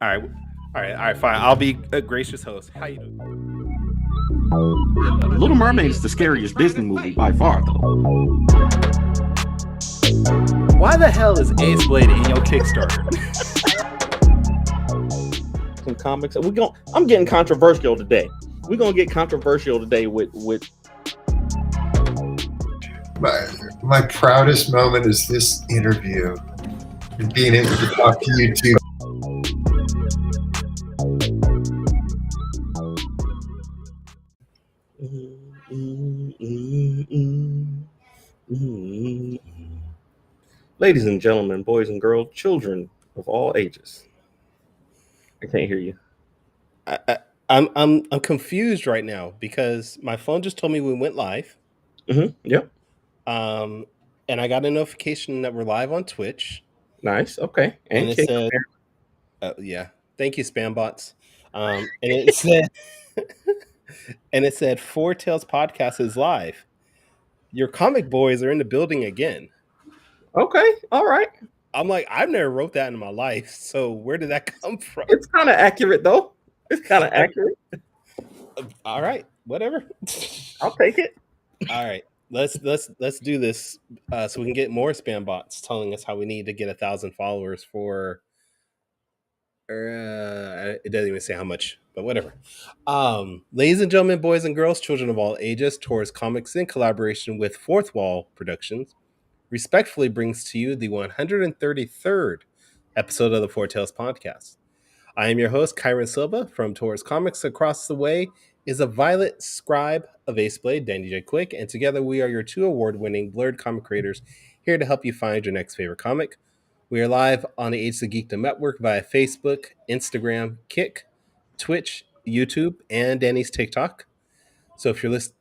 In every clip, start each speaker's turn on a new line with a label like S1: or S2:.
S1: All right, fine. I'll be a gracious host. How you doing?
S2: Little Mermaid is the scariest Disney movie by far, though.
S1: Why the hell is Ace Blade in your Kickstarter?
S2: Some comics. I'm getting controversial today. We're gonna get controversial today with.
S3: My proudest moment is this interview and being able to talk to you two.
S2: Ladies and gentlemen, boys and girls, children of all ages. I can't hear you.
S1: I'm confused right now because my phone just told me we went live.
S2: Yep.
S1: And I got a notification that we're live on Twitch.
S2: Nice. Okay.
S1: And it said, yeah, thank you, spam bots. And it said, Four Tales Podcast is live. Your comic boys are in the building again.
S2: Okay. All right.
S1: I'm like, I've never wrote that in my life. So where did that come from?
S2: It's kind of accurate, though. It's kind of accurate.
S1: All right. Whatever.
S2: I'll take it.
S1: All right. Let's do this so we can get more spam bots telling us how we need to get 1,000 followers for. It doesn't even say how much, but whatever. Ladies and gentlemen, boys and girls, children of all ages, Taurus Comics in collaboration with Fourth Wall Productions respectfully brings to you the 133rd episode of the Four Tales Podcast. I am your host, Kyrun Silva from Taurus Comics. Across the way is a violet scribe of Ace Blade, Danny J. Quick, and together we are your two award-winning blurred comic creators here to help you find your next favorite comic. We are live on the Age of Geekdom Network via Facebook, Instagram, Kick, Twitch, YouTube, and Danny's TikTok. So if you're listening,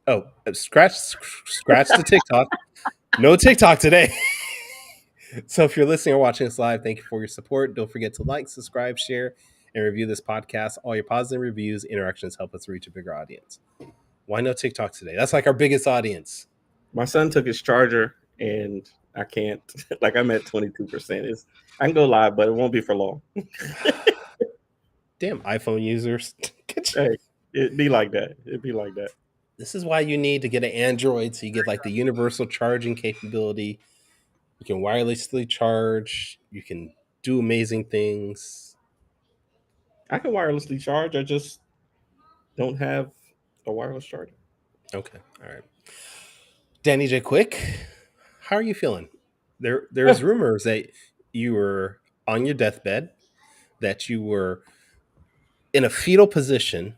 S1: scratch the TikTok. No TikTok today. So if you're listening or watching us live, thank you for your support. Don't forget to like, subscribe, share, and review this podcast. All your positive reviews, interactions help us reach a bigger audience. Why no TikTok today? That's like our biggest audience.
S2: My son took his charger and I can't. Like, I'm at 22%. I can go live, but it won't be for long.
S1: Damn iPhone users.
S2: Hey, it'd be like that.
S1: This is why you need to get an Android, so you get like the universal charging capability. You can wirelessly charge. You can do amazing things.
S2: I can wirelessly charge. I just don't have a wireless charger.
S1: Okay. All right. Danny J. Quick, how are you feeling? There's rumors that you were on your deathbed, that you were in a fetal position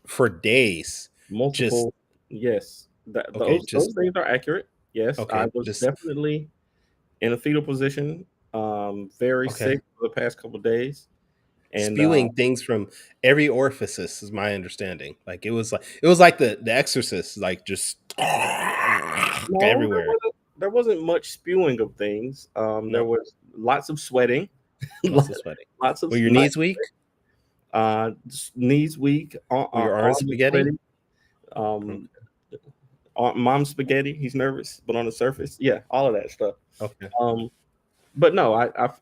S1: for days.
S2: Multiple. Yes. Those things are accurate. Yes. Okay, I was definitely in a fetal position, very sick for the past couple of days.
S1: And spewing things from every orifice is my understanding. Like it was like the Exorcist, like just everywhere.
S2: There wasn't much spewing of things. There was lots of sweating.
S1: Lots of were your knees weak?
S2: Knees weak.
S1: Were your arms spaghetti?
S2: Mom's spaghetti. He's nervous, but on the surface, yeah, all of that stuff.
S1: Okay.
S2: But no,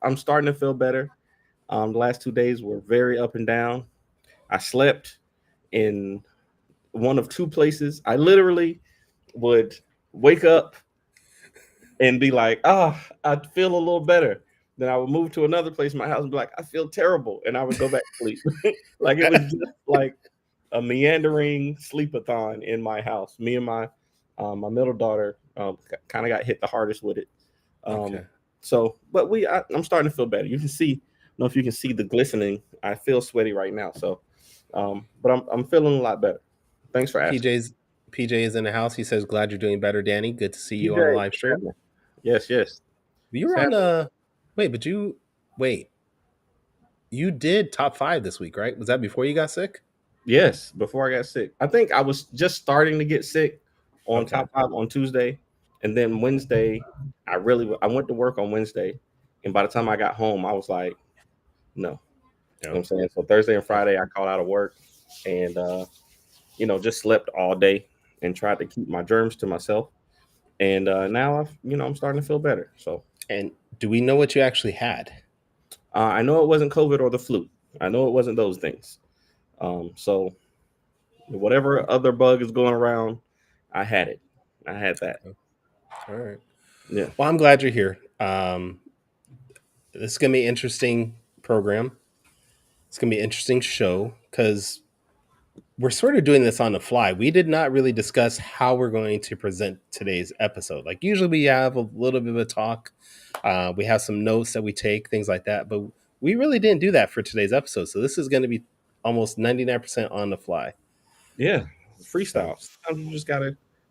S2: I'm starting to feel better. The last 2 days were very up and down. I slept in one of two places. I literally would wake up and be like, I feel a little better. Then I would move to another place in my house and be like, I feel terrible. And I would go back to sleep. Like it was just like a meandering sleepathon in my house. Me and my middle daughter kind of got hit the hardest with it. So, but I'm starting to feel better. You can see, I don't know if you can see the glistening. I feel sweaty right now. So, but I'm feeling a lot better. Thanks for asking.
S1: PJ is in the house. He says, glad you're doing better, Danny. Good to see you on the live stream.
S2: Yes.
S1: You were on you did top 5 this week, right? Was that before you got sick?
S2: Yes, before I got sick. I think I was just starting to get sick on top 5 on Tuesday. And then Wednesday, I went to work on Wednesday. And by the time I got home, I was like, no. You know what I'm saying? So Thursday and Friday, I called out of work and, just slept all day and tried to keep my germs to myself. and now I'm starting to feel better. So
S1: And do we know what you actually had?
S2: I know it wasn't COVID or the flu. I know it wasn't those things. So whatever other bug is going around, I had it. I had that.
S1: All right.
S2: Yeah.
S1: Well, I'm glad you're here. This is gonna be an interesting program. It's gonna be an interesting show because we're sort of doing this on the fly. We did not really discuss how we're going to present today's episode. Like usually, we have a little bit of a talk. We have some notes that we take, things like that. But we really didn't do that for today's episode. So this is going to be almost 99% on the fly.
S2: Yeah.
S1: So,
S2: Freestyle.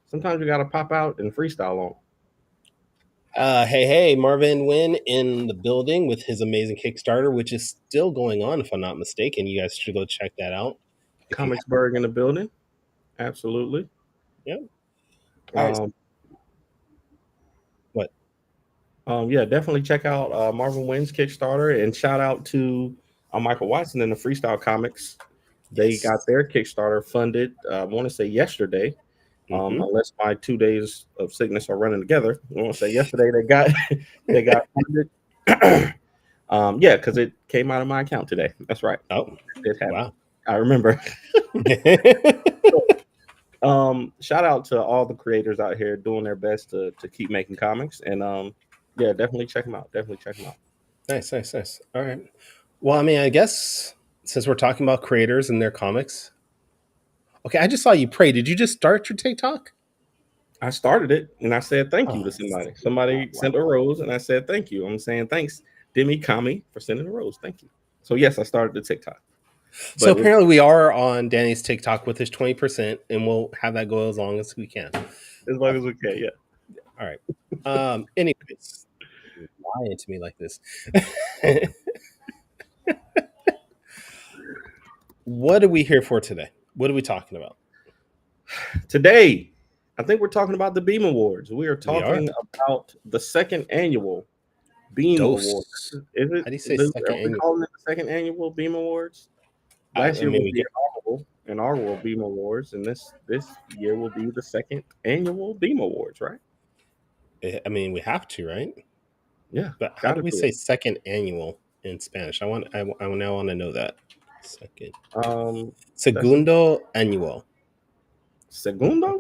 S2: Sometimes you gotta pop out and freestyle on.
S1: hey, Marvin Wynn in the building with his amazing Kickstarter, which is still going on, if I'm not mistaken. You guys should go check that out. If you,
S2: Comicsburg in the building. Absolutely.
S1: yeah. All right.
S2: Um,
S1: What?
S2: yeah, definitely check out Marvin Wynn's Kickstarter and shout out to Michael Watson and the Freestyle Comics. They
S1: Yes.
S2: got their Kickstarter funded, I want to say yesterday,
S1: Mm-hmm.
S2: unless my 2 days of sickness are running together. I want to say yesterday they got they got funded. Yeah, because it came out of my account today. That's right.
S1: Oh,
S2: It happened.
S1: wow.
S2: I remember. Shout out to all the creators out here doing their best to keep making comics, and yeah, definitely check them out. Definitely check them out.
S1: Nice. All right. Well, I mean, I guess since we're talking about creators and their comics, okay, I just saw you pray. Did you just start your TikTok?
S2: I started it and I said thank you
S1: Oh,
S2: to somebody. Somebody sent a rose and I said thank you. I'm saying thanks, Demi Kami, for sending a rose. Thank you. So yes, I started the TikTok.
S1: so
S2: But
S1: apparently we are on Danny's TikTok with his 20%, and we'll have that go as long as we can.
S2: as long as we can, yeah.
S1: All right. Anyways, lying to me like this. What are we here for today? What are we talking about?
S2: Today, I think we're talking about the B.E.A.M Awards. We are
S1: We are
S2: talking about the second annual B.E.A.M Awards.
S1: Dose.
S2: Is it?
S1: How do you say
S2: Are
S1: second
S2: we
S1: annual?
S2: calling it the second annual B.E.A.M Awards?
S1: I
S2: Last year
S1: mean,
S2: was
S1: we
S2: the
S1: get.
S2: inaugural B.E.A.M Awards, and this year will be the second annual B.E.A.M Awards, right?
S1: I mean, we have to, right?
S2: Yeah,
S1: But how
S2: got
S1: do
S2: to
S1: we
S2: do
S1: say second annual in Spanish? I now want to know that. Second.
S2: it. That's
S1: Segundo annual. Okay.
S2: segundo.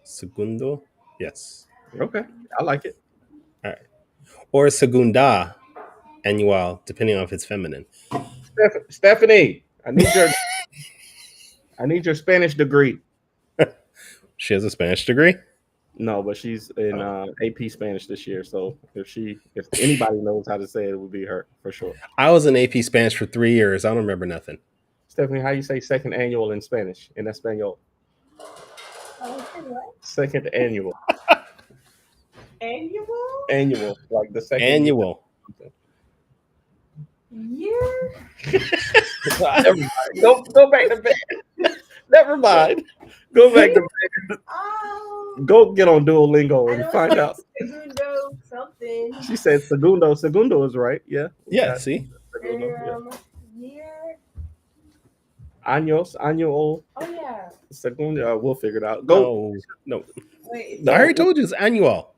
S1: Segundo. Yes.
S2: Okay, I like it.
S1: All right. Or segunda annual, depending on if it's feminine.
S2: Stephanie, I need your Spanish degree.
S1: She has a Spanish degree.
S2: No, but she's in
S1: Oh.
S2: AP Spanish this year. So if anybody knows how to say it, it would be her for sure.
S1: I was in AP Spanish for 3 years. I don't remember nothing.
S2: Stephanie, how you say second annual in Spanish? In Espanol. Second annual.
S4: Annual?
S2: Annual, like the second
S1: Annual.
S4: Year?
S2: Never mind. Go back to bed. Never mind. Go back to bed. Go get on Duolingo
S4: I
S2: and
S4: know
S2: find out.
S4: Segundo something.
S2: She said segundo. Segundo is right. Yeah. we
S1: Yeah,
S2: got
S1: see?
S2: segundo, yeah.
S4: Year.
S2: Años, año,
S4: Oh yeah.
S2: segundo. We'll figure it out. Go.
S1: No.
S4: Wait.
S2: No.
S1: I already told you it's annual.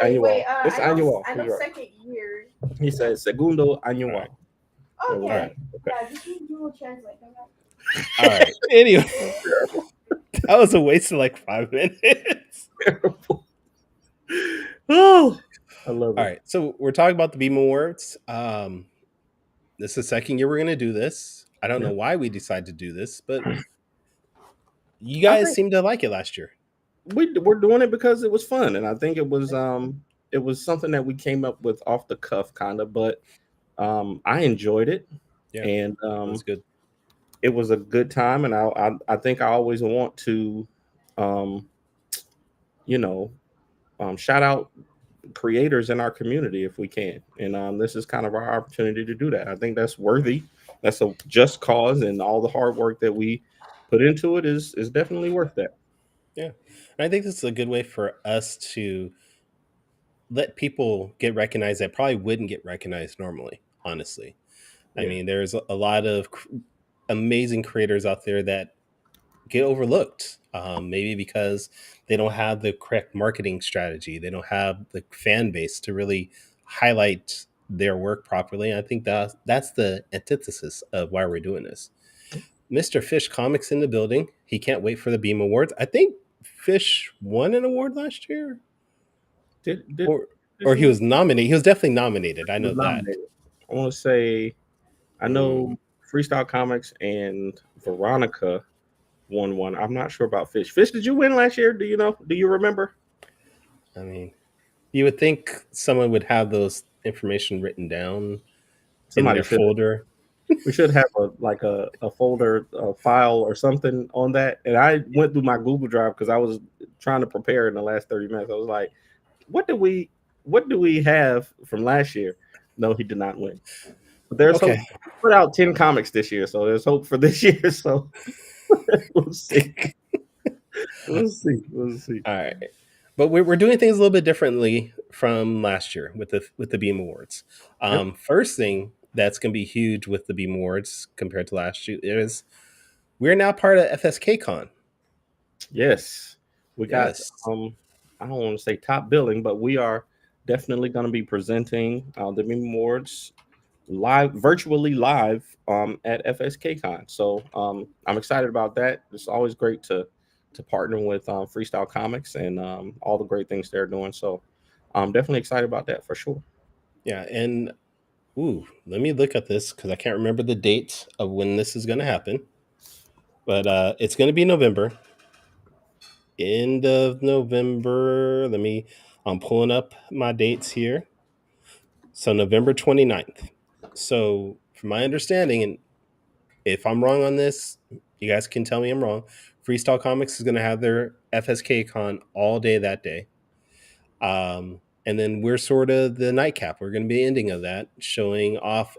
S2: Annual.
S4: It's
S2: annual.
S4: I know
S2: You're right.
S4: second year.
S2: He said segundo año.
S1: All right.
S4: Okay.
S2: All right.
S4: Yeah, just use Google Translate.
S1: All right. Anyway, that was a waste of like 5 minutes.
S2: Oh, I love it.
S1: All right. So we're talking about the B.E.A.M Awards. This is the second year we're going to do this. I don't know why we decided to do this, but you guys seemed to like it last year.
S2: We're doing it because it was fun, and I think it was something that we came up with off the cuff, kind of. But I enjoyed it,
S1: Yeah,
S2: and
S1: it was good.
S2: It was a good time, and I think I always want to, um, shout out creators in our community if we can, and this is kind of our opportunity to do that. I think that's worthy. That's a just cause, and all the hard work that we put into it is definitely worth that.
S1: Yeah, and I think this is a good way for us to let people get recognized that probably wouldn't get recognized normally. Honestly, I
S2: Yeah.
S1: mean, there's a lot of amazing creators out there that get overlooked. Maybe because they don't have the correct marketing strategy. They don't have the fan base to really highlight their work properly. I think that's the antithesis of why we're doing this. Mr. Fish Comics in the building. He can't wait for the Beam Awards. I think Fish won an award last year,
S2: Did
S1: or
S2: Fish
S1: or he
S2: win?
S1: was nominated. He was definitely nominated. I
S2: He was
S1: know that.
S2: nominated. I want to say I
S1: Mm,
S2: know Freestyle Comics and Veronica won one. I'm not sure about Fish. Fish, did you win last year? Do you know? Do you remember?
S1: I mean, you would think someone would have those information written down in
S2: Somebody
S1: their
S2: should.
S1: folder.
S2: We should have a folder, a file, or something on that. And I went through my Google Drive because I was trying to prepare in the last 30 minutes. I was like, what do we have from last year? No, he did not win. But there's hope.
S1: Okay.
S2: He put out 10 comics this year, so there's hope for this year. So we'll see. We'll see. We'll see.
S1: All right. But we're doing things a little bit differently from last year with the Beam Awards.
S2: Yep.
S1: First thing that's going to be huge with the Beam Awards compared to last year is we're now part of FSK Con.
S2: Yes. We got
S1: Yes.
S2: I don't want to say top billing, but we are definitely going to be presenting the B.E.A.M Awards live, virtually live at FSKCon. So I'm excited about that. It's always great to partner with Freestyle Comics and all the great things they're doing. So I'm definitely excited about that for sure.
S1: Yeah. And let me look at this because I can't remember the date of when this is going to happen. But it's going to be November, end of November. I'm pulling up my dates here. So November 29th. So from my understanding, and if I'm wrong on this, you guys can tell me I'm wrong. Freestyle Comics is going to have their FSK Con all day that day. And then we're sort of the nightcap. We're going to be ending of that, showing off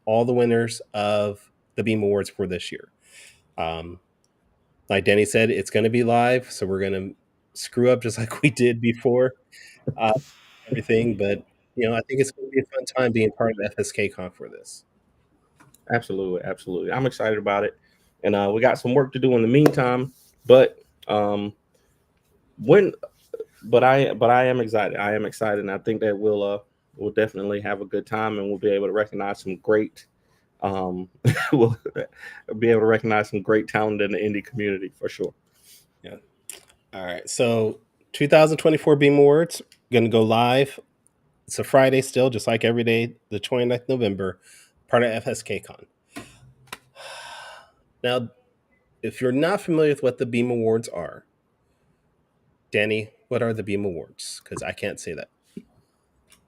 S1: all the winners of the Beam Awards for this year. Like Danny said, it's going to be live, so we're going to screw up just like we did before uh, everything. But I think it's going to be a fun time being part of FSK Con for this.
S2: Absolutely, absolutely. I'm excited about it, and we got some work to do in the meantime. But when but I am excited. I am excited, and I think that we'll definitely have a good time, and we'll be able to recognize some great we'll be able to recognize some great talent in the indie community for sure.
S1: Yeah. All right. So 2024 Beam Awards going to go live. It's a Friday still, just like every day, the 29th November, part of FSK Con. Now, if you're not familiar with what the Beam Awards are, Danny, what are the Beam Awards? Because I can't say that.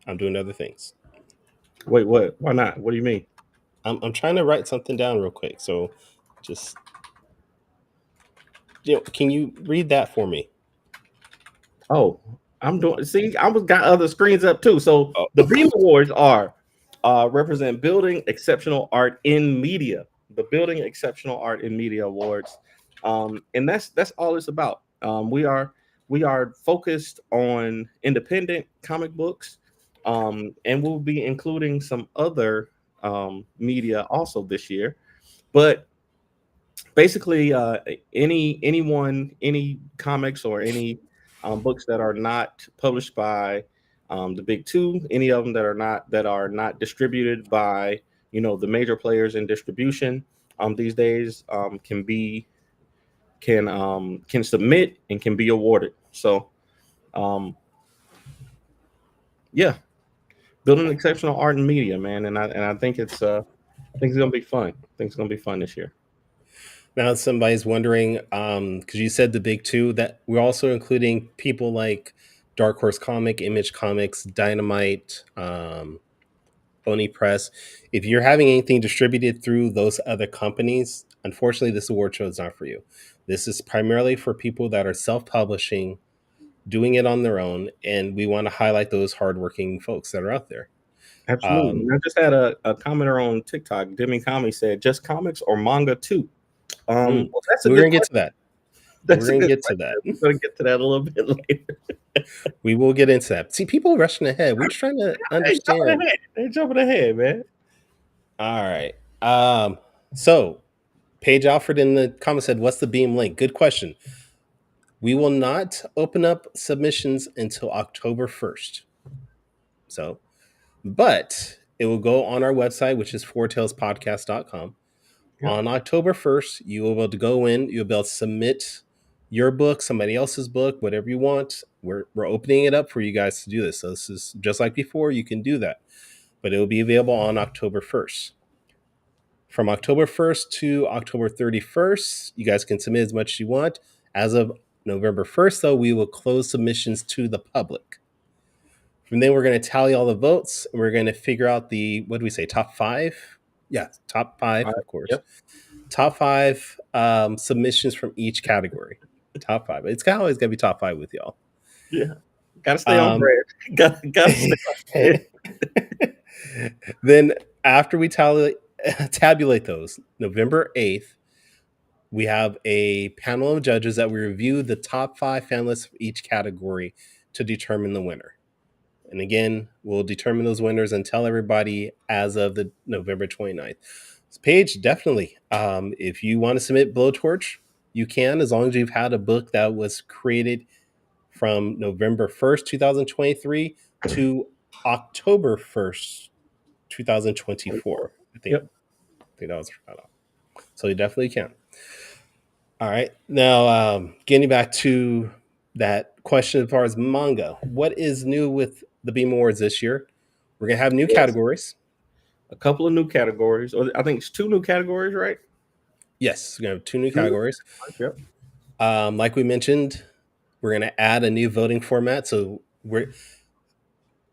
S1: I'm doing other things.
S2: Wait, what? Why not? What do you mean?
S1: I'm trying to write something down real quick. So just, can you read that for me?
S2: Oh, I'm doing. See, I was got other screens up too. So
S1: Oh,
S2: the B.E.A.M Awards are represent building exceptional art in media. The Building Exceptional Art in Media Awards, and that's all it's about. We are focused on independent comic books, and we'll be including some other media also this year. But basically any comics or any books that are not published by the big two, any of them that are not distributed by the major players in distribution these days can submit and can be awarded. So um yeah, building exceptional art and media, man. And I think it's gonna be fun. I think it's gonna be fun this year.
S1: now somebody's wondering, because you said the big two, that we're also including people like Dark Horse Comic, Image Comics, Dynamite, Pony Press. If you're having anything distributed through those other companies, unfortunately, this award show is not for you. This is primarily for people that are self-publishing, doing it on their own, and we want to highlight those hardworking folks that are out there.
S2: Absolutely.
S1: Um,
S2: And I just had a commenter on TikTok. Demi Kami said, "Just comics or manga too?" Well, that's a
S1: we're
S2: good
S1: gonna get
S2: question.
S1: to that. We're
S2: That's a
S1: gonna
S2: good
S1: get to that.
S2: question. We're going to get to that a little bit later.
S1: We will get into that. See, people are rushing ahead. We're trying to
S2: Hey, jumping
S1: understand.
S2: ahead. They jumping ahead, man.
S1: All right. So Paige Alfred in the comments said, "What's the Beam link?" Good question. We will not open up submissions until October 1st. So, but it will go on our website, which is fourtailspodcast.com.
S2: Yep.
S1: On October 1st, you will be able to go in, you'll be able to submit your book, somebody else's book, whatever you want. We're opening it up for you guys to do this. So this is just like before, you can do that. But it will be available on October 1st. From October 1st to October 31st, you guys can submit as much as you want. As of November 1st, though, we will close submissions to the public. From then, we're going to tally all the votes, and we're going to figure out the, what do we say, top five? Yeah, top five, of course.
S2: Yep.
S1: Top five submissions from each category. Top five. It's always got to be top five with y'all.
S2: Yeah. Gotta stay on brand. Gotta stay on brand.
S1: Then after we tabulate those, November 8th, we have a panel of judges that we review the top five finalists for each category to determine the winner. And again, we'll determine those winners and tell everybody as of the November 29th. So Paige, definitely. If you want to submit Blowtorch, you can, as long as you've had a book that was created from November 1st, 2023 to October 1st, 2024. I think that was right off. So you definitely can. All right. Now, getting back to that question as far as manga, what is new with the B.E.A.M Awards this year? We're going to have new categories.
S2: A couple of new categories. Or I think it's 2 new categories, right?
S1: Yes, we're going to have 2 new categories.
S2: Yep.
S1: Like we mentioned, we're going to add a new voting format. So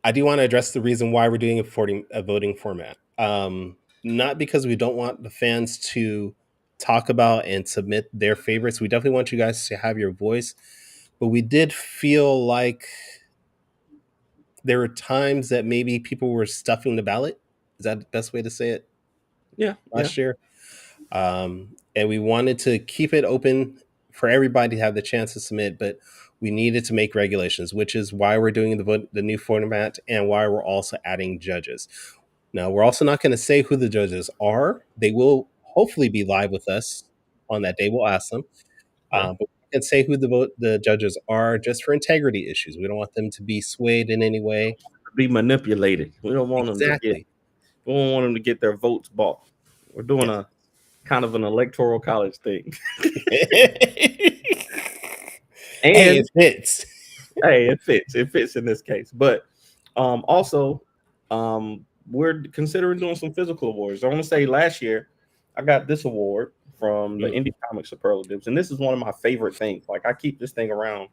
S1: I do want to address the reason why we're doing a voting format. Not because we don't want the fans to talk about and submit their favorites. We definitely want you guys to have your voice. But we did feel like there were times that maybe people were stuffing the ballot. Is that the best way to say it?
S2: Yeah.
S1: Last year. And we wanted to keep it open for everybody to have the chance to submit, but we needed to make regulations, which is why we're doing the new format and why we're also adding judges. Now, we're also not going to say who the judges are. They will hopefully be live with us on that day. We'll ask them. But we can say who the judges are just for integrity issues. We don't want them to be swayed in any way.
S2: Be manipulated. We don't want
S1: Exactly.
S2: we don't want them to get their votes bought. We're doing a kind of an electoral college thing.
S1: And it fits.
S2: Hey, it fits. It fits in this case. But also, we're considering doing some physical awards. I want to say last year, I got this award from the Indie Comic Superlatives, and this is one of my favorite things. Like, I keep this thing around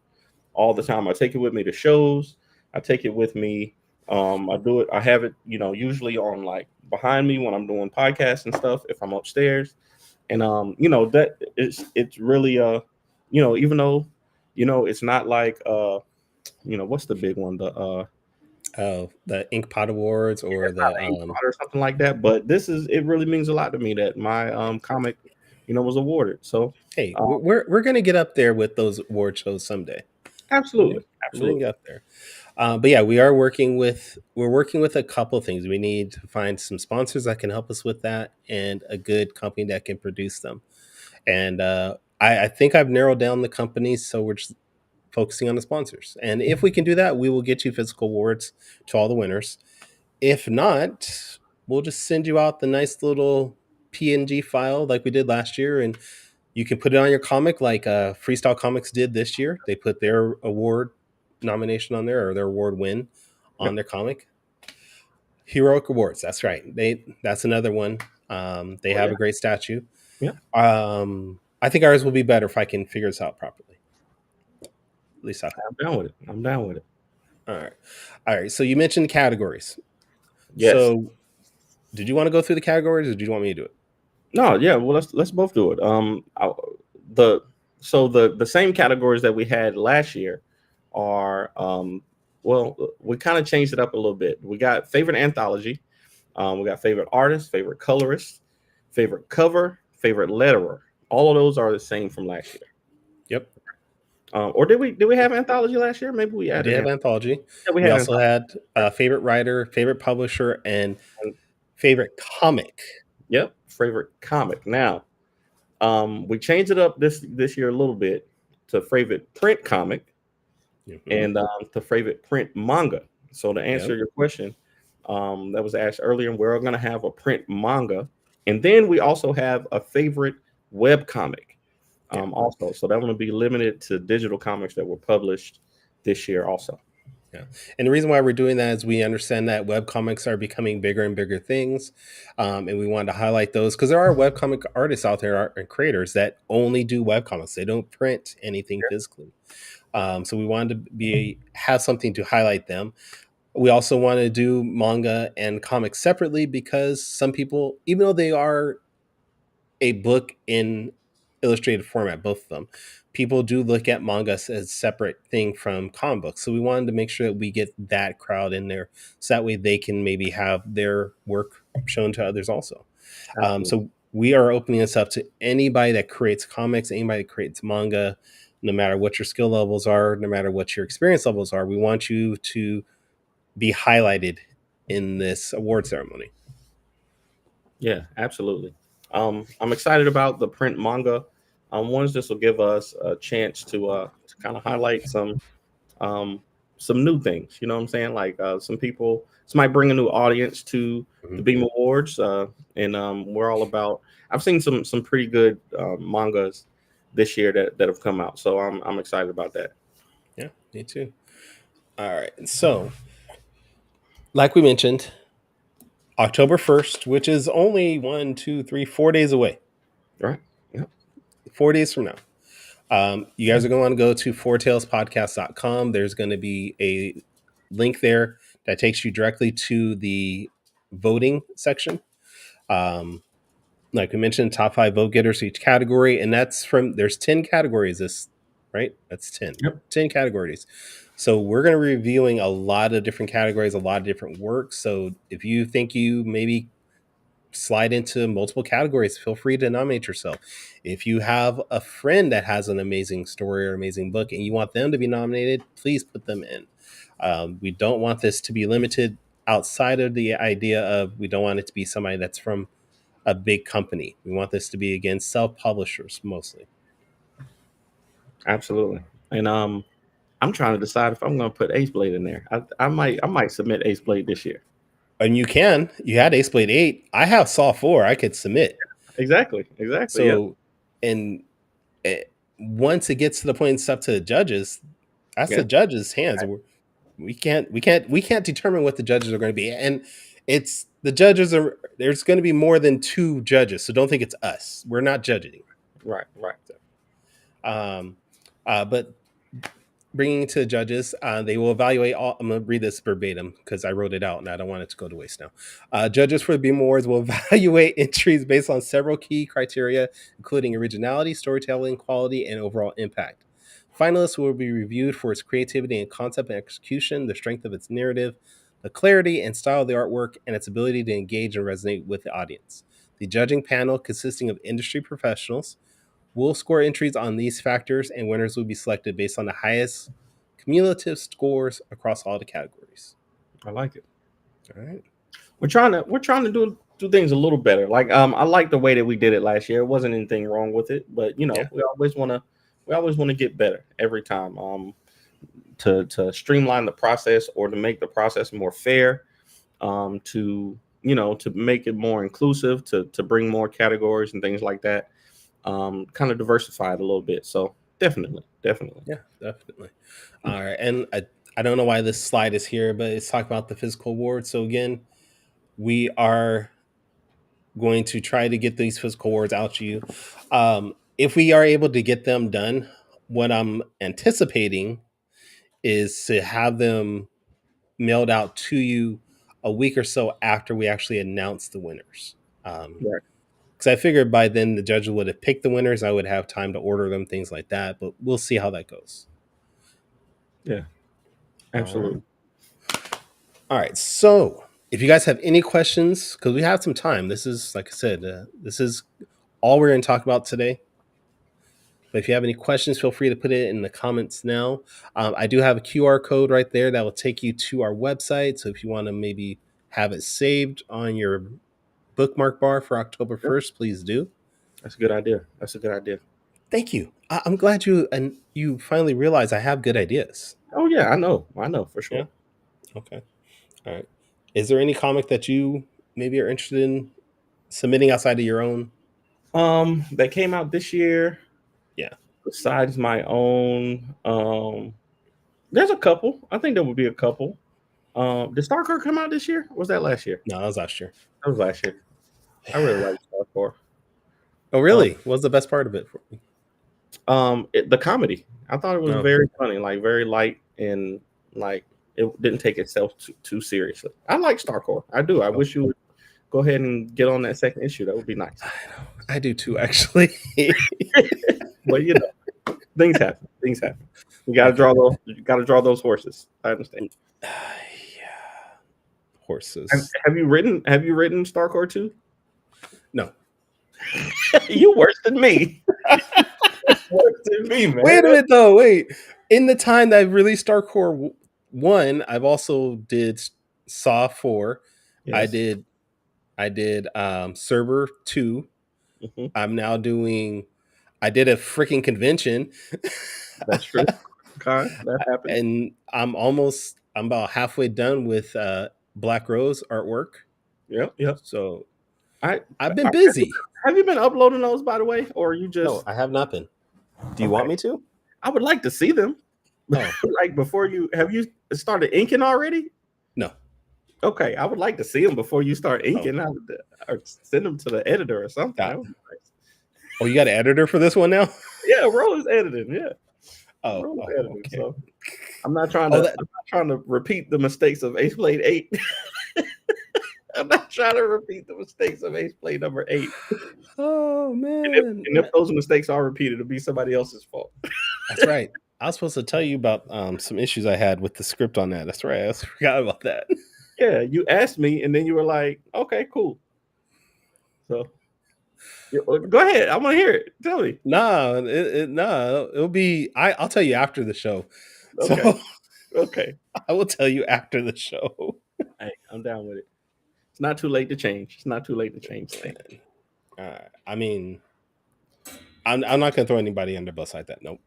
S2: all the time. I take it with me to shows. I take it with me. I do it. I have it, usually on like behind me when I'm doing podcasts and stuff. If I'm upstairs, and that it's really even though it's not like what's the big one, the
S1: Ink Pot Awards or the
S2: or something like that. But it really means a lot to me that my comic was awarded. So
S1: hey, we're gonna get up there with those award shows someday.
S2: Absolutely.
S1: We're gonna get up there. But yeah, we're working with a couple of things. We need to find some sponsors that can help us with that and a good company that can produce them. And I think I've narrowed down the companies, so we're just focusing on the sponsors. And if we can do that, we will get you physical awards to all the winners. If not, we'll just send you out the nice little PNG file like we did last year, and you can put it on your comic like Freestyle Comics did this year. They put their award nomination on there, or their award win on their comic. Heroic Awards, that's right. That's another one. They have a great statue.
S2: Yeah.
S1: I think ours will be better if I can figure this out properly. At least I'm
S2: down with it. I'm down with it.
S1: All right. So you mentioned categories.
S2: Yes.
S1: So did you want to go through the categories, or do you want me to do it?
S2: No, yeah. Well, let's both do it. The same categories that we had last year are we kind of changed it up a little bit. We got favorite anthology, we got favorite artist, favorite colorist, favorite cover, favorite letterer. All of those are the same from last year.
S1: Yep.
S2: Or did we have anthology last year? Maybe we added.
S1: We did have anthology.
S2: Yeah,
S1: we also had favorite writer, favorite publisher, and favorite comic.
S2: Yep, favorite comic. Now, We changed it up this year a little bit to favorite print comic
S1: Mhm.
S2: and to favorite print manga. So to
S1: Yep.
S2: answer your question, that was asked earlier, we're going to have a print manga, and then we also have a favorite web comic,
S1: Yeah.
S2: also. So that one will be limited to digital comics that were published this year, also.
S1: Yeah. And the reason why we're doing that is we understand that web comics are becoming bigger and bigger things. And we wanted to highlight those because there are web comic artists out there and creators that only do web comics. They don't print anything physically. So we wanted to have something to highlight them. We also want to do manga and comics separately because some people, even though they are a book in illustrated format, both of them, people do look at manga as a separate thing from comic books. So we wanted to make sure that we get that crowd in there, so that way they can maybe have their work shown to others also.
S2: Absolutely.
S1: So we are opening this up to anybody that creates comics, anybody that creates manga, no matter what your skill levels are, no matter what your experience levels are. We want you to be highlighted in this award ceremony.
S2: Yeah, absolutely. I'm excited about the print manga. Ones this will give us a chance to kind of highlight um, some new things. You know what I'm saying? Like some people, this might bring a new audience to the
S1: Mhm.
S2: B.E.A.M Awards, and we're all about. I've seen some pretty good mangas this year that have come out, so I'm excited about that.
S1: Yeah, me too. All right. So, like we mentioned, October 1st, which is only 4 days away,
S2: Right? Yeah.
S1: 4 days from now. You guys are going to want to go to fourtailspodcast.com. There's going to be a link there that takes you directly to the voting section. Um, like we mentioned, top 5 vote getters for each category, and there's 10 categories. Right? That's 10.
S2: Yep.
S1: 10 categories. So we're going to be reviewing a lot of different categories, a lot of different works. So if you think you maybe slide into multiple categories, feel free to nominate yourself. If you have a friend that has an amazing story or amazing book and you want them to be nominated, please put them in. We don't want this to be limited outside of the idea of, we don't want it to be somebody that's from a big company. We want this to be, again, self-publishers mostly.
S2: Absolutely. And I'm trying to decide if I'm going to put Ace Blade in there. I might submit Ace Blade this year.
S1: And you had Ace Blade 8. I have Saw 4 I could submit.
S2: Exactly. Exactly. Yeah.
S1: So, and once it gets to the point, it's up to the judges. That's
S2: Yeah.
S1: the judges' hands. We can't determine what the judges are going to be, and it's the judges are. There's going to be more than 2 judges, so don't think it's us. We're not judging.
S2: Right. Right.
S1: Um, but bringing it to the judges, they will evaluate all. I'm going to read this verbatim because I wrote it out and I don't want it to go to waste now. Judges for the B.E.A.M Awards will evaluate entries based on several key criteria, including originality, storytelling, quality, and overall impact. Finalists will be reviewed for its creativity and concept and execution, the strength of its narrative, the clarity and style of the artwork, and its ability to engage and resonate with the audience. The judging panel, consisting of industry professionals, will score entries on these factors, and winners will be selected based on the highest cumulative scores across all the categories.
S2: I like it.
S1: All right.
S2: We're trying to do things a little better. Like I like the way that we did it last year. It wasn't anything wrong with it, but
S1: Yeah.
S2: we always want to get better every time. To streamline the process or to make the process more fair. To make it more inclusive, to bring more categories and things like that. Kind of diversify it a little bit. So definitely.
S1: Yeah, definitely. All right. And I don't know why this slide is here, but it's talking about the physical awards. So again, we are going to try to get these physical awards out to you. If we are able to get them done, what I'm anticipating is to have them mailed out to you a week or so after we actually announce the winners.
S2: Right.
S1: Because I figured by then the judges would have picked the winners. I would have time to order them, things like that. But we'll see how that goes.
S2: Yeah. Absolutely.
S1: All right. So if you guys have any questions, because we have some time, this is, like I said, this is all we're going to talk about today. But if you have any questions, feel free to put it in the comments now. I do have a QR code right there that will take you to our website. So if you want to maybe have it saved on your bookmark bar for October 1st, please do.
S2: That's a good idea. That's a good idea.
S1: Thank you. I'm glad you finally realize I have good ideas.
S2: Oh yeah, I know. I know for
S1: Yeah.
S2: sure.
S1: Okay. All right. Is there any comic that you maybe are interested in submitting outside of your own?
S2: That came out this year.
S1: Yeah.
S2: Besides my own, there's a couple. I think there would be a couple. Did Starcore come out this year? Or was that last year?
S1: No, that was last year.
S2: That was last year. I really like Starcore.
S1: Oh, really? What was the best part of it for me?
S2: The comedy. I thought it was
S1: No.
S2: very funny, like very light, and like it didn't take itself too seriously. I like Starcore. I do. I wish you would go ahead and get on that second issue. That would be nice.
S1: I do too, actually.
S2: But you know, things happen. Things happen. You gotta draw those. You gotta draw those horses. I understand.
S1: Yeah. Horses.
S2: Have you written Starcore 2?
S1: No.
S2: You worse than me. Worse than me, man.
S1: Wait a minute, though. Wait. In the time that I released Starcore 1, I've also did Saw 4.
S2: Yes.
S1: I did Server 2.
S2: Mm-hmm.
S1: I'm now doing. I did a freaking convention.
S2: That's true. Okay, that happened.
S1: And I'm about halfway done with Black Rose artwork.
S2: Yep.
S1: So
S2: I've
S1: been busy.
S2: Have you been uploading those, by the way, or you just?
S1: No, I have not been. Do you want me to?
S2: I would like to see them.
S1: Oh.
S2: Like before have you started inking already?
S1: No.
S2: Okay, I would like to see them before you start inking.
S1: Oh.
S2: Or send them to the editor or something. That would be nice.
S1: Oh, you got an editor for this one now?
S2: Yeah, Ro is editing. Yeah.
S1: Editing,
S2: okay. So I'm not trying to repeat the mistakes of Ace Blade 8. I'm not trying to repeat the mistakes of Ace Blade number 8.
S1: Oh man!
S2: And if those mistakes are repeated, it'll be somebody else's fault.
S1: That's right. I was supposed to tell you about some issues I had with the script on that. That's right. I forgot about that.
S2: Yeah, you asked me, and then you were like, "Okay, cool." So, go ahead. I want to hear it. Tell me.
S1: No, it'll be. I'll tell you after the show.
S2: Okay.
S1: So,
S2: okay.
S1: I will tell you after the show.
S2: Hey, I'm down with it. It's not too late to change. It's not too late to change things.
S1: I mean, I'm not going to throw anybody under bus like that. Nope.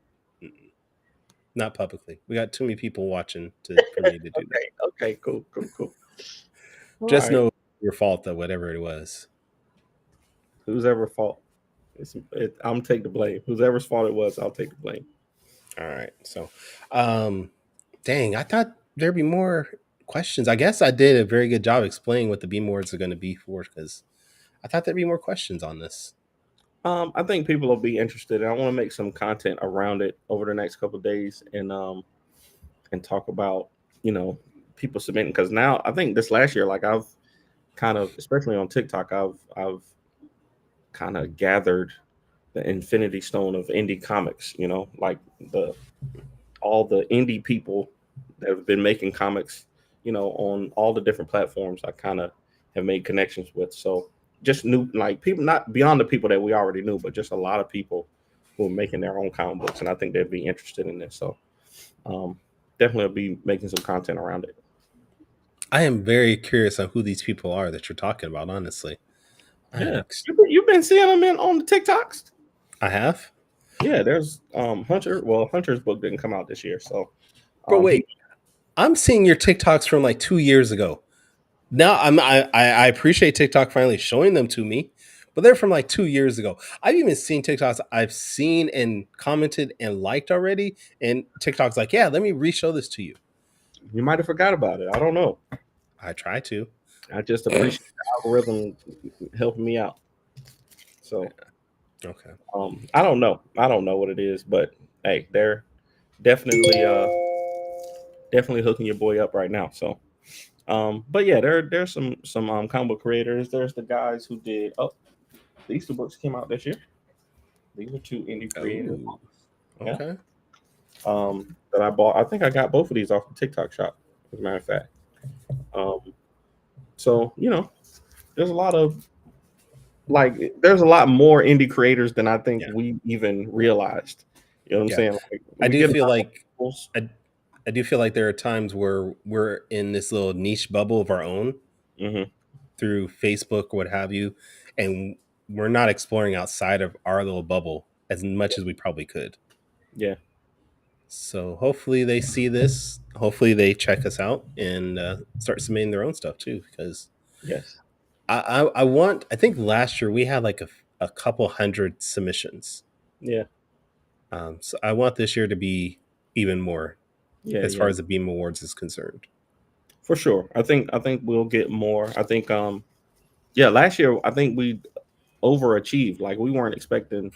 S1: Not publicly. We got too many people watching for me to do that.
S2: Okay, cool.
S1: Just know your fault, though, whatever it was.
S2: Whose ever fault. I'm take the blame. Whoever's fault it was, I'll take the blame.
S1: All right. So, dang, I thought there'd be more questions. I guess I did a very good job explaining what the B.E.A.M Awards are going to be for, because I thought there'd be more questions on this.
S2: I think people will be interested. I want to make some content around it over the next couple of days and talk about, people submitting, because now I think this last year, like I've kind of, especially on TikTok, I've kind of gathered the infinity stone of indie comics, like all the indie people that have been making comics, on all the different platforms. I kind of have made connections with. So just new, like people, not beyond the people that we already knew, but just a lot of people who are making their own comic books. And I think they'd be interested in this. So definitely I'll be making some content around it.
S1: I am very curious on who these people are that you're talking about, honestly.
S2: Yeah. You've been seeing them on the TikToks?
S1: I have?
S2: Yeah, there's Hunter. Well, Hunter's book didn't come out this year. So
S1: But wait, I'm seeing your TikToks from like 2 years ago. Now I appreciate TikTok finally showing them to me, but they're from like 2 years ago. I've even seen TikToks I've seen and commented and liked already, and TikTok's like, yeah, let me re-show this to you.
S2: You might have forgot about it. I don't know.
S1: I try to.
S2: I just appreciate the algorithm helping me out. So,
S1: okay.
S2: I don't know. I don't know what it is, but hey, they're definitely hooking your boy up right now. So, but yeah, there's some comic book creators. There's the guys who did. Oh, these 2 books came out this year. These are 2 indie creators.
S1: Okay.
S2: That I bought. I think I got both of these off the TikTok shop, as a matter of fact. So there's a lot of there's a lot more indie creators than I think we even realized. You know what I'm saying? Like,
S1: I do feel like there are times where we're in this little niche bubble of our own through Facebook or what have you, and we're not exploring outside of our little bubble as much as we probably could.
S2: Yeah.
S1: So hopefully they see this. Hopefully they check us out and start submitting their own stuff too. Because
S2: Yes.
S1: I want. I think last year we had like a couple hundred submissions.
S2: Yeah.
S1: So I want this year to be even more
S2: Yeah.
S1: as
S2: Yeah.
S1: far as the B.E.A.M Awards is concerned.
S2: For sure. I think we'll get more. I think yeah, last year I think we overachieved. Like we weren't expecting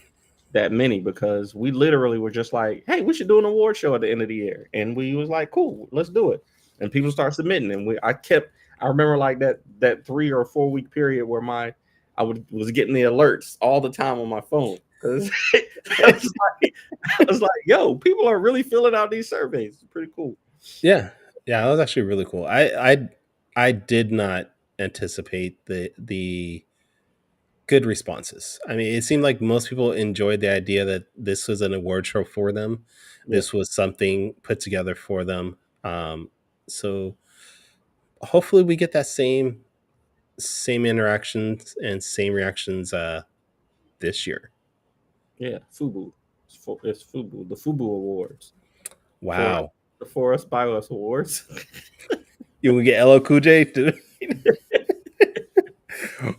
S2: that many because we literally were just like, hey, we should do an award show at the end of the year. And we was like, cool, let's do it. And people start submitting. And I remember like that 3 or 4 week period where was getting the alerts all the time on my phone. Because I was like, yo, people are really filling out these surveys. It's pretty cool.
S1: Yeah, yeah, that was actually really cool. I did not anticipate the good responses. I mean, it seemed like most people enjoyed the idea that this was an award show for them.
S2: Yeah.
S1: This was something put together for them. So hopefully we get that same interactions and same reactions this year.
S2: Yeah, FUBU. It's FUBU, the FUBU Awards.
S1: Wow.
S2: The For Us By Us Awards.
S1: You we get LL Cool J to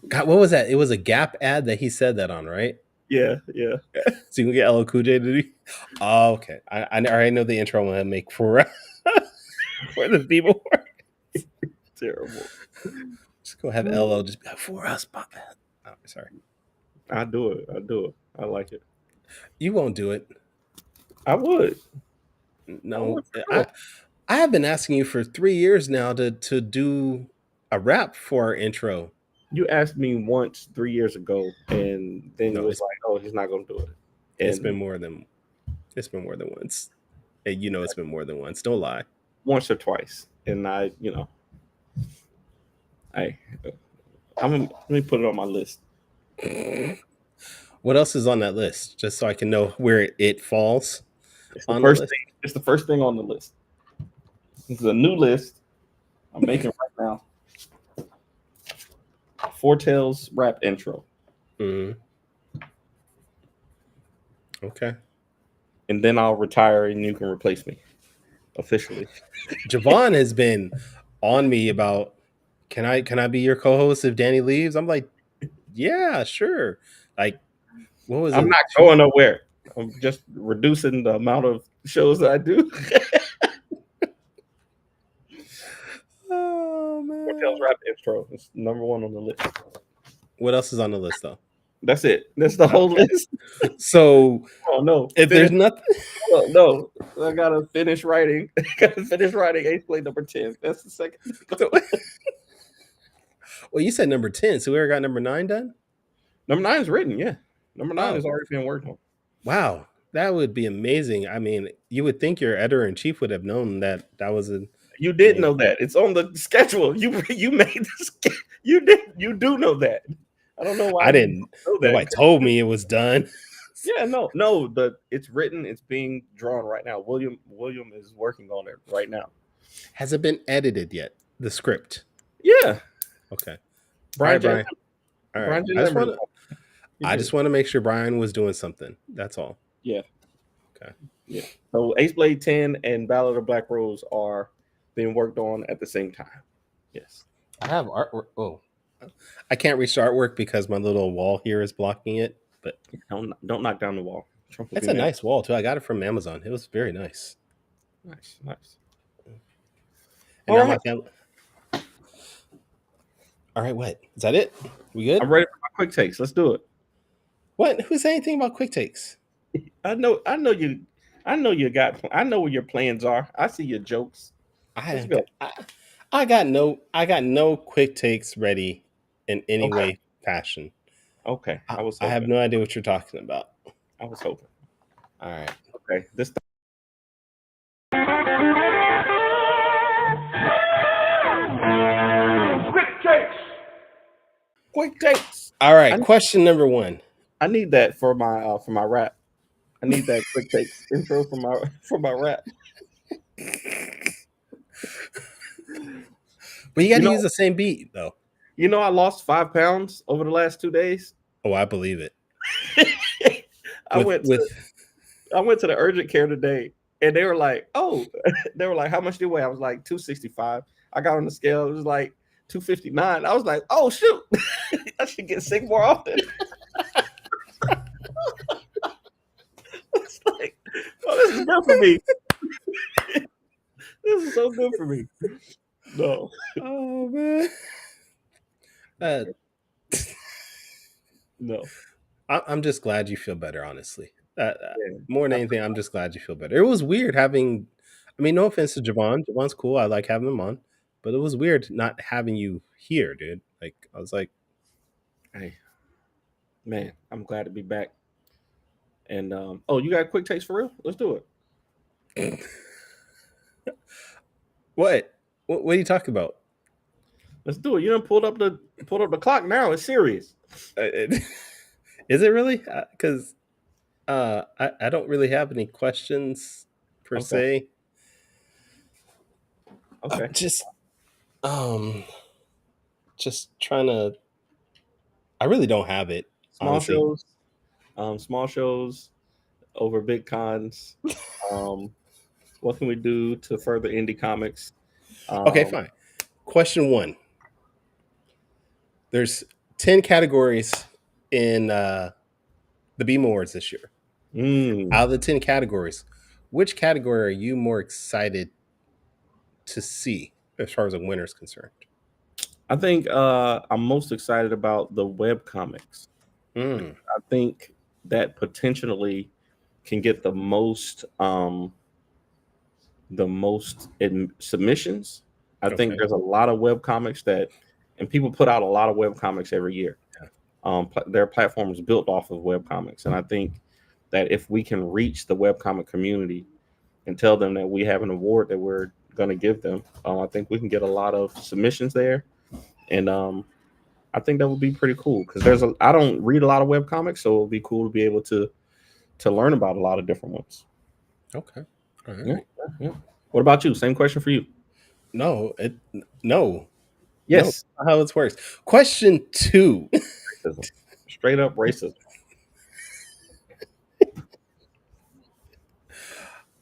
S1: God, what was that? It was a Gap ad that he said that on, right?
S2: Yeah.
S1: So you can get LL Cool J to do. Oh, okay. I already know the intro I'm gonna make for for the people.
S2: Terrible.
S1: Just go have LL just be like, for us, Pop. Oh, sorry.
S2: I do it. I like it.
S1: You won't do it.
S2: I would.
S1: No.
S2: I
S1: I have been asking you for 3 years now to do a rap for our intro.
S2: You asked me once 3 years ago, and then
S1: No,
S2: it was like, "Oh, he's not going to do it." And
S1: it's been more than once. Hey, you know it's been more than once. Don't lie.
S2: once or twice, and let me put it on my list.
S1: What else is on that list? Just so I can know where it falls
S2: It's the
S1: on
S2: first
S1: the list.
S2: thing. It's the first thing on the list. This is a new list I'm making right now. Fortel's rap intro,
S1: Mm-hmm. Okay.
S2: and then I'll retire, and you can replace me officially.
S1: Javon has been on me about can I be your co-host if Danny leaves? I'm like, yeah, sure. Like, what was
S2: I'm
S1: it?
S2: not going nowhere. I'm just reducing the amount of shows that I do.
S1: Oh
S2: Fortel's
S1: man.
S2: rap intro is number 1 on the list.
S1: What else is on the list though?
S2: That's it. That's the whole list.
S1: So
S2: Oh no!
S1: if there's nothing,
S2: no, I gotta finish writing. Ace Play number 10. That's the second.
S1: well, you said number 10, so we already got number 9 done.
S2: Number 9 is written. Yeah, number 9
S1: Oh.
S2: is already being worked on.
S1: Wow, that would be amazing. I mean, you would think your editor in chief would have known that was a.
S2: You did know that. It's on the schedule. You made the you do know that. I don't know why
S1: I didn't.
S2: know that.
S1: Nobody told me it was done.
S2: Yeah, no. It's written. It's being drawn right now. William is working on it right now.
S1: Has it been edited yet? The script.
S2: Yeah.
S1: Okay.
S2: Brian.
S1: All right, Brian.
S2: Brian
S1: All right. I just want to make sure Brian was doing something. That's all.
S2: Yeah.
S1: Okay.
S2: Yeah. So Ace Blade 10 and Ballad of Black Rose are being worked on at the same time. Yes.
S1: I have artwork. Oh, I can't reach the artwork because my little wall here is blocking it. But
S2: Don't knock down the wall.
S1: it's a nice wall too. I got it from Amazon. It was very nice.
S2: Nice.
S1: And now my family. All right, what is that? It? We good?
S2: I'm ready for my quick takes. Let's do it.
S1: What? Who said anything about quick takes?
S2: I know you. I know what your plans are. I see your jokes.
S1: I got no quick takes ready in any way, fashion.
S2: Okay.
S1: I have no idea what you're talking about.
S2: I was hoping.
S1: All right.
S2: Okay. This. Quick takes.
S1: All right. Question number 1.
S2: I need that for my rap. I need that quick takes intro for my rap.
S1: But you got to use the same beat though.
S2: You know, I lost 5 pounds over the last 2 days.
S1: Oh, I believe it.
S2: I went to
S1: With
S2: I went to the urgent care today, and they were like, "Oh," they were like, "How much do you weigh?" I was like, 265. I got on the scale. It was like 259. I was like, "Oh shoot, I should get sick more often." It's like, oh, this is good for me. This is so good for me. No,
S1: oh man, uh,
S2: no.
S1: I'm just glad you feel better. Honestly,
S2: Yeah.
S1: more than anything, I'm just glad you feel better. It was weird having. I mean, no offense to Javon. Javon's cool. I like having him on, but it was weird not having you here, dude. Like I was like,
S2: Hey, man, I'm glad to be back. And oh, you got a quick takes for real? Let's do it.
S1: what? What are you talking about?
S2: Let's do it. You done pulled up the clock. Now it's serious.
S1: Is it really? Because I don't really have any questions per
S2: Okay.
S1: se.
S2: Okay.
S1: Um, just trying to. I really don't have it,
S2: Small
S1: honestly.
S2: shows. Small shows over big cons. Um, what can we do to further indie comics?
S1: Okay,
S2: Um,
S1: fine. Question one. There's 10 categories in the B.E.A.M Awards this year.
S2: mm,
S1: Out of the 10 categories, which category are you more excited to see as far as a winner is concerned?
S2: I think I'm most excited about the web comics.
S1: Mm,
S2: I think that potentially can get the most in submissions. I think
S1: okay.
S2: there's a lot of web comics that, and people put out a lot of web comics every year.
S1: Yeah.
S2: Their platform is built off of web comics, and I think that if we can reach the web comic community and tell them that we have an award that we're going to give them, I think we can get a lot of submissions there, and I think that would be pretty cool because I don't read a lot of web comics, so it would be cool to be able to learn about a lot of different ones.
S1: Okay. All
S2: Yeah,
S1: right.
S2: yeah. What about you? Same question for you.
S1: No, no, no.
S2: Yes,
S1: Not how this works. Question two.
S2: racism. Straight up racism.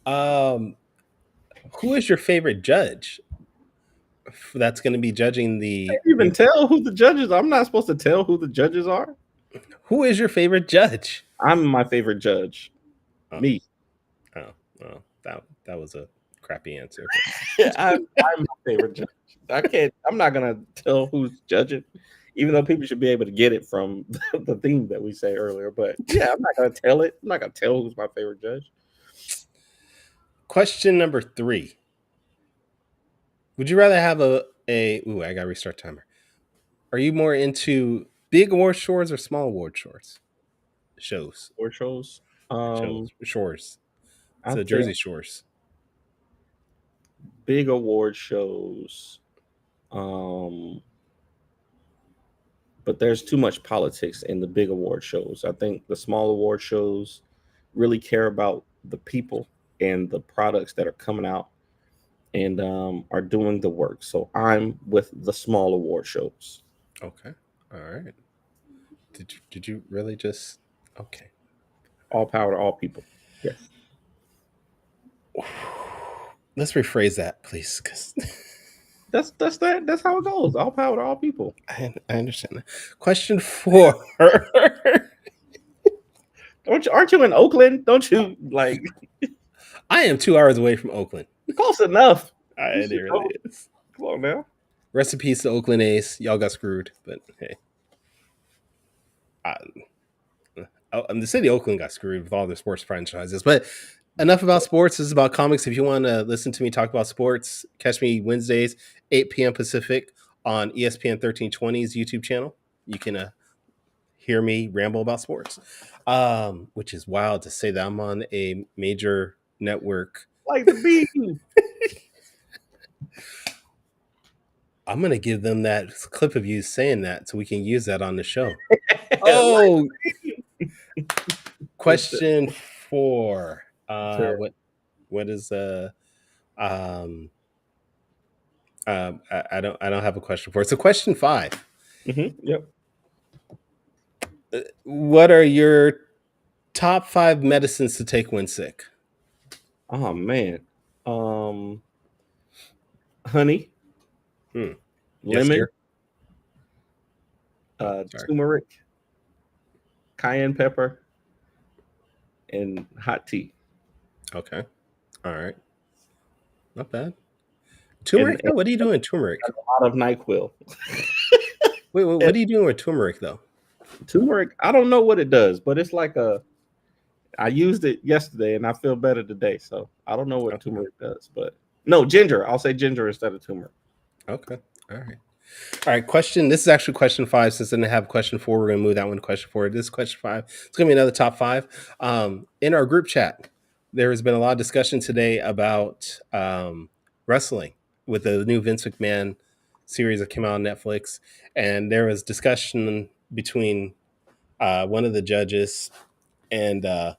S1: um, who is your favorite judge that's going to be judging
S2: Can't
S1: the?
S2: even tell who the judges are. I'm not supposed to tell who the judges are.
S1: Who is your favorite judge?
S2: I'm my favorite judge.
S1: Oh,
S2: Me.
S1: oh, oh, that was a crappy answer.
S2: I'm my favorite judge. I'm not gonna tell who's judging, even though people should be able to get it from the theme that we say earlier. But yeah, I'm not gonna tell it. I'm not gonna tell who's my favorite judge.
S1: Question number three. Would you rather have a? Ooh, I got to restart timer. Are you more into big award shores or small award shores? Shows,
S2: Or shows. Um,
S1: shores. It's
S2: I
S1: the
S2: think
S1: Jersey Shores.
S2: big award shows. Um, but there's too much politics in the big award shows. I think the small award shows really care about the people and the products that are coming out and are doing the work. So I'm with the small award shows.
S1: Okay. All right. Did you really just? Okay.
S2: All power to all people. Yes.
S1: Let's rephrase that, please, because
S2: That's how it goes. All power to all people.
S1: I understand that. Question four.
S2: Aren't you in Oakland? Don't you like
S1: I am 2 hours away from Oakland.
S2: close enough? You
S1: It
S2: should
S1: really
S2: know.
S1: is.
S2: Come on now.
S1: Rest in peace to Oakland A's. Y'all got screwed, but hey, I, the city of Oakland got screwed with all their sports franchises. But enough about sports. This is about comics. If you want to listen to me talk about sports, catch me Wednesdays, 8 p.m. Pacific on ESPN 1320's YouTube channel. You can hear me ramble about sports, which is wild to say that I'm on a major network.
S2: Like the bee.
S1: I'm gonna give them that clip of you saying that so we can use that on the show.
S2: Like
S1: Oh,
S2: what's the
S1: question four.
S2: sure.
S1: What is um I don't have a question for it. So question five.
S2: Yep.
S1: What are your top 5 medicines to take when sick?
S2: Oh man. Um, honey,
S1: Hmm. Yes,
S2: lemon,
S1: dear. Oh, sorry.
S2: turmeric, cayenne pepper, and hot tea.
S1: Okay. All right. Not bad.
S2: And,
S1: Turmeric?
S2: and
S1: Though? What are you doing with turmeric?
S2: a lot of NyQuil.
S1: Wait,
S2: And
S1: what are you doing with turmeric though?
S2: turmeric, I don't know what it does, but it's like a. I used it yesterday and I feel better today. So I don't know what
S1: Okay.
S2: turmeric does, but no ginger. I'll say ginger instead of turmeric.
S1: Okay. All right. All right. Question. This is actually question 5. Since I didn't have question 4, we're gonna move that one to question 4. This is question 5. It's gonna be another top 5. In our group chat, there has been a lot of discussion today about wrestling with the new Vince McMahon series that came out on Netflix, and there was discussion between one of the judges and a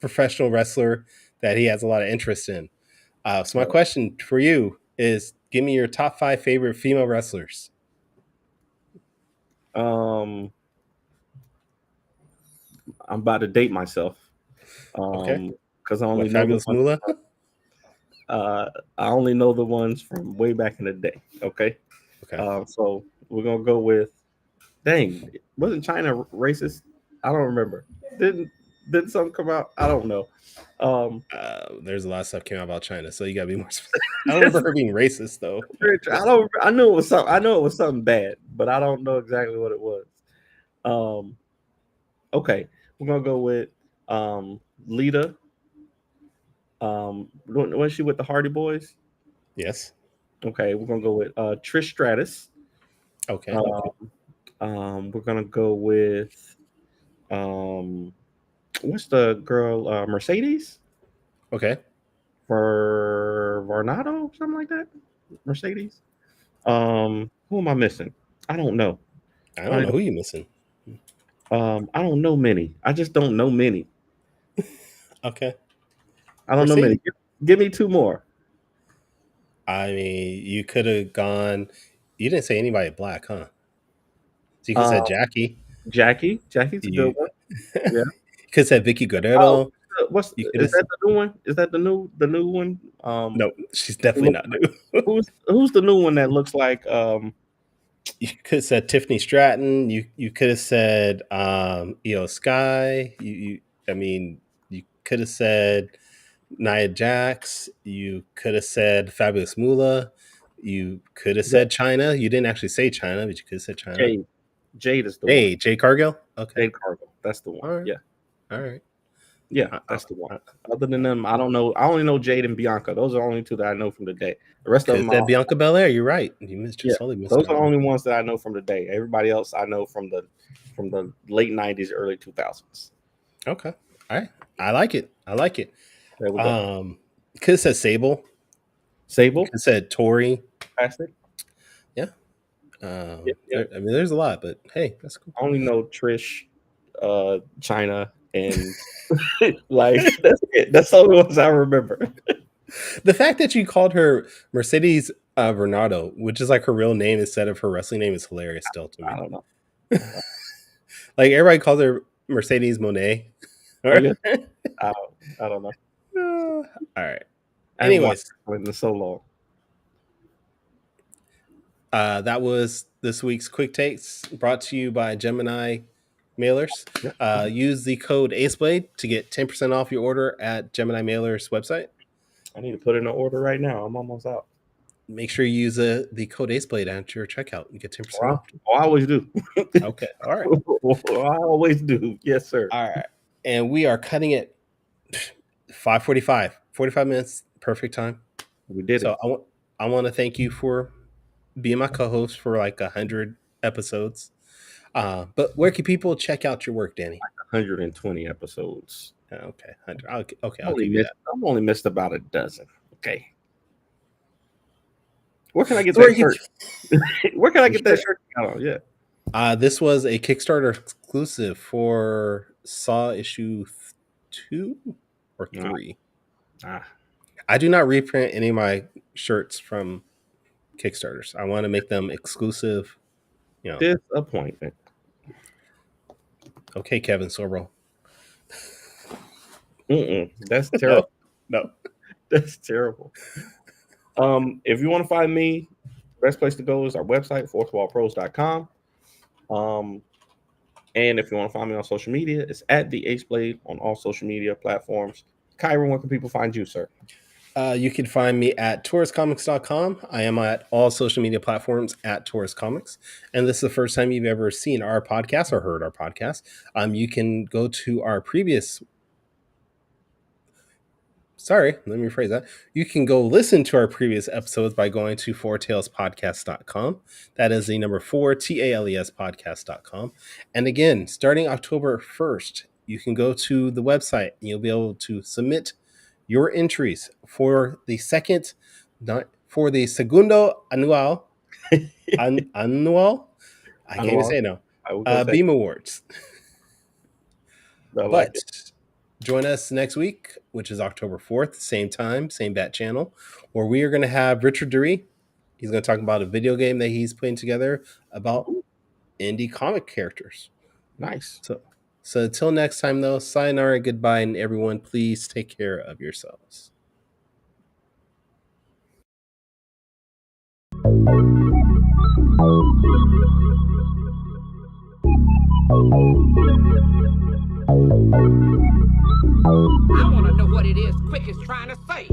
S1: professional wrestler that he has a lot of interest in. So my question for you is: give me your top 5 favorite female wrestlers.
S2: Um, I'm about to date myself.
S1: Okay,
S2: Because I only
S1: what
S2: know the
S1: Fabulous
S2: ones.
S1: Moolah?
S2: I only know the ones from way back in the day. Okay.
S1: Okay,
S2: So we're gonna go with. Dang, wasn't China racist? I don't remember. Didn't did something come out? I don't know. Um,
S1: there's a lot of stuff came out about China, so you gotta be more specific. I don't remember her being racist though.
S2: I don't. I knew it was something. I know it was something bad, but I don't know exactly what it was. Um, okay, we're gonna go with Lita. Was she with the Hardy Boys?
S1: Yes.
S2: Okay, we're gonna go with Trish Stratus.
S1: Okay.
S2: Um, we're gonna go with um, what's the girl Mercedes
S1: Okay.
S2: for Varnado, something like that. Mercedes. Who am I missing? I don't know.
S1: I
S2: I
S1: don't know who you missing.
S2: I don't know many. I just don't know many.
S1: Okay.
S2: I don't know many.
S1: Mercedes.
S2: Give me two more.
S1: I mean, you could have gone. You didn't say anybody black, huh? So you could have
S2: Uh,
S1: said Jackie.
S2: Jackie. Jackie's a good
S1: You,
S2: one.
S1: you
S2: Yeah.
S1: could have said Vicky
S2: Oh,
S1: Guerrero.
S2: what's
S1: You could
S2: is
S1: have.
S2: that the new one? Is that the new one?
S1: No, she's definitely
S2: Look,
S1: not new.
S2: who's the new one that looks like
S1: You could have said Tiffany Stratton. You could have said Io Sky. I mean, you could have said Nia Jax. You could have said Fabulous Moolah. You could have
S2: yeah,
S1: said China. You didn't actually say China, but you could have said China.
S2: Jade. Jade is the one.
S1: Hey, Jay Cargill. Okay.
S2: Jade Cargill. That's the one.
S1: All right.
S2: Yeah.
S1: All right.
S2: Yeah,
S1: I, I,
S2: that's the one.
S1: I
S2: Other than them, I don't know. I only know Jade and Bianca. Those are the only two that I know from the day. The rest of
S1: could have
S2: them,
S1: said Bianca Belair. You're right. You
S2: yeah,
S1: just totally missed
S2: those
S1: that
S2: are the
S1: one.
S2: only ones that I know from the day. Everybody else I know from the late '90s, early 2000s.
S1: Okay. All right. I like it. I like it.
S2: There we go.
S1: Could have said Sable. You could
S2: Sable,
S1: have said Tori.
S2: plastic.
S1: Yeah.
S2: Yeah, yeah.
S1: I mean, there's a lot, but hey, that's cool.
S2: I only know Trish, China, and like that's it. That's all the ones I remember.
S1: The fact that you called her Mercedes Vernado, which is like her real name instead of her wrestling name, is hilarious still to
S2: I
S1: me.
S2: don't know.
S1: Like everybody calls her Mercedes Monet. All
S2: Oh
S1: right.
S2: yeah, I, I don't know.
S1: All right.
S2: I haven't watched
S1: Anyways,
S2: it in so long.
S1: that was this week's quick takes brought to you by Gemini Mailers.
S2: Yeah,
S1: Use the code AceBlade to get 10% off your order at Gemini Mailers website.
S2: I need to put in an order right now. I'm almost out.
S1: Make sure you use the code AceBlade at your checkout and get 10% off.
S2: I always do.
S1: Okay. All right.
S2: I always do. Yes, sir.
S1: All right. And we are cutting it 5:45. 45 minutes, perfect time.
S2: We did
S1: So
S2: it.
S1: I want to thank you for being my co-host for like 100 episodes. But where can people check out your work, Danny?
S2: 120 episodes.
S1: Okay, 100. Okay, I'll give you that.
S2: I've only missed about a dozen. Okay. Where can I get
S1: So where
S2: that
S1: can
S2: shirt? Where can I get that
S1: you,
S2: shirt? Oh, yeah.
S1: this was a Kickstarter exclusive for Saw issue 2 or
S2: Ah,
S1: 3.
S2: ah,
S1: I do not reprint any of my shirts from Kickstarters. I want to make them exclusive. You know,
S2: disappointment.
S1: Okay, Kevin Sorbo.
S2: That's terrible.
S1: No.
S2: That's terrible. If you want to find me, best place to go is our website, fourthwallpros.com. And if you want to find me on social media, it's at the Ace Blade on all social media platforms. Kyrun, where can people find you, sir?
S1: You can find me at touristcomics.com. I am at all social media platforms at Tourist Comics. And this is the first time you've ever seen our podcast or heard our podcast. You can go to our previous. Sorry, let me rephrase that. You can go listen to our previous episodes by going to fourtalespodcast.com. That is the number 4, TALES podcast.com. And again, starting October 1st, you can go to the website and you'll be able to submit your entries for the segundo annual, annual, I can't even say no, B.E.A.M Awards. But join us next week, which is October 4th, same time, same bat channel, where we are going to have Richard Dury. He's going to talk about a video game that he's putting together about indie comic characters.
S2: Nice.
S1: So until next time, though, sayonara, goodbye, and everyone, please take care of yourselves.
S5: I want to know what it is Quick is trying to say.